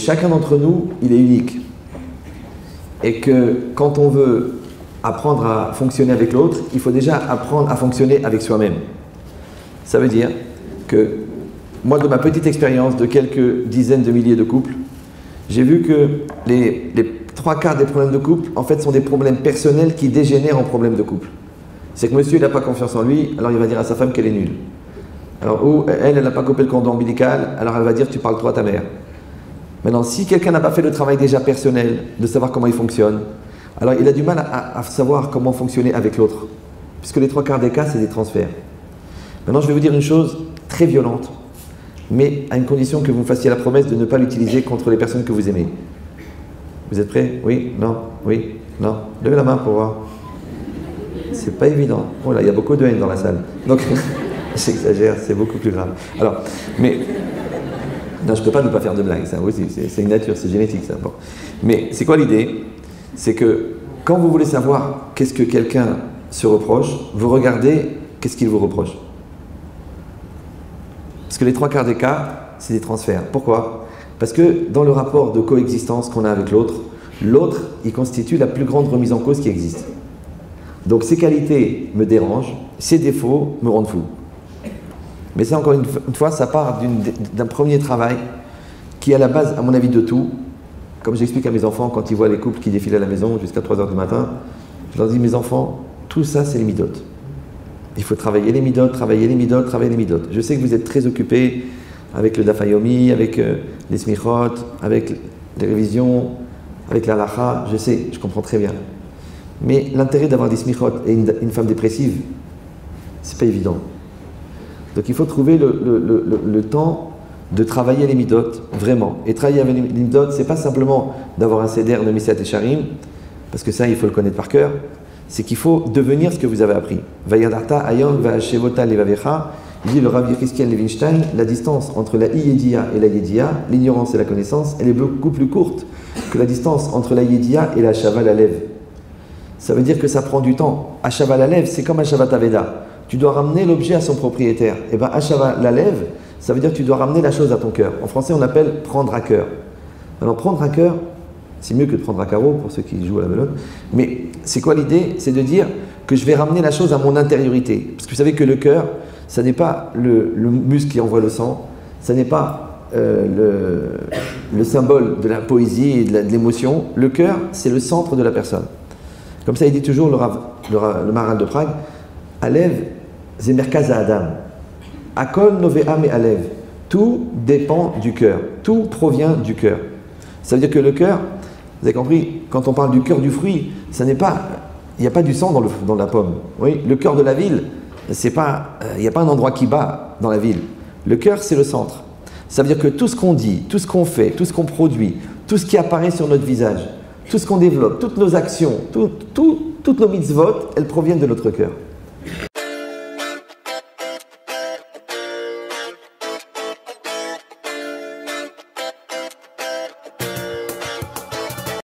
chacun d'entre nous, il est unique. Et que quand on veut apprendre à fonctionner avec l'autre, il faut déjà apprendre à fonctionner avec soi-même. Ça veut dire que moi, de ma petite expérience de quelques dizaines de milliers de couples, j'ai vu que les 3/4 des problèmes de couple, en fait, sont des problèmes personnels qui dégénèrent en problèmes de couple. C'est que monsieur, il n'a pas confiance en lui, alors il va dire à sa femme qu'elle est nulle. Alors, ou elle n'a pas coupé le cordon ombilical, alors elle va dire tu parles trop à ta mère. Maintenant, si quelqu'un n'a pas fait le travail déjà personnel, de savoir comment il fonctionne, alors il a du mal à savoir comment fonctionner avec l'autre. Puisque les 3/4 des cas, c'est des transferts. Maintenant, je vais vous dire une chose très violente, mais à une condition que vous me fassiez la promesse de ne pas l'utiliser contre les personnes que vous aimez. Vous êtes prêts? Oui? Non? Oui? Non? Levez la main pour voir. C'est pas évident. Oh là, il y a beaucoup de haine dans la salle. Donc, j'exagère, c'est beaucoup plus grave. Alors, mais... Non, je ne peux pas ne pas faire de blagues, ça aussi, c'est une nature, c'est génétique, ça. Bon. Mais c'est quoi l'idée? C'est que quand vous voulez savoir qu'est-ce que quelqu'un se reproche, vous regardez qu'est-ce qu'il vous reproche. Parce que les 3/4 des cas, c'est des transferts. Pourquoi? Parce que dans le rapport de coexistence qu'on a avec l'autre, l'autre, il constitue la plus grande remise en cause qui existe. Donc ses qualités me dérangent, ses défauts me rendent fou. Mais ça, encore une fois, ça part d'un premier travail qui est à la base, à mon avis, de tout. Comme j'explique à mes enfants quand ils voient les couples qui défilent à la maison jusqu'à 3 h du matin, je leur dis, mes enfants, tout ça, c'est les midotes. Il faut travailler les midotes, travailler les midotes, travailler les midotes. Je sais que vous êtes très occupés avec le dafayomi, avec les smichot, avec les révisions, avec la lacha. Je sais, je comprends très bien. Mais l'intérêt d'avoir des smichot et une femme dépressive, c'est pas évident. Donc il faut trouver le temps de travailler les midotes, vraiment. Et travailler avec les midotes, c'est pas simplement d'avoir un seder de Messiat et Sharim, parce que ça, il faut le connaître par cœur. C'est qu'il faut devenir ce que vous avez appris. Vayadarta ayom va'ashevota levavecha, dit le Rabbi Christian Levinstein, la distance entre la Yedia et la Yedia, l'ignorance et la connaissance, elle est beaucoup plus courte que la distance entre la Yedia et la Shaval Alev. Ça veut dire que ça prend du temps. À Shaval Alev, c'est comme à Shavat Aveda. Tu dois ramener l'objet à son propriétaire. Et bien, Ashava la lève, ça veut dire que tu dois ramener la chose à ton cœur. En français, on appelle prendre à cœur. Alors, prendre à cœur, c'est mieux que de prendre à carreau pour ceux qui jouent à la melone. Mais c'est quoi l'idée? C'est de dire que je vais ramener la chose à mon intériorité. Parce que vous savez que le cœur, ça n'est pas le muscle qui envoie le sang, ça n'est pas le symbole de la poésie et de l'émotion. Le cœur, c'est le centre de la personne. Comme ça, il dit toujours le Maharal de Prague, Alev, c'est Merkaz Adam. Akol Novea me Alev. Tout dépend du cœur. Tout provient du cœur. Ça veut dire que le cœur, vous avez compris, quand on parle du cœur du fruit, ça n'est pas, il n'y a pas du sang dans la pomme. Oui, le cœur de la ville, c'est pas, il n'y a pas un endroit qui bat dans la ville. Le cœur, c'est le centre. Ça veut dire que tout ce qu'on dit, tout ce qu'on fait, tout ce qu'on produit, tout ce qui apparaît sur notre visage, tout ce qu'on développe, toutes nos actions, toutes nos mitzvot, elles proviennent de notre cœur.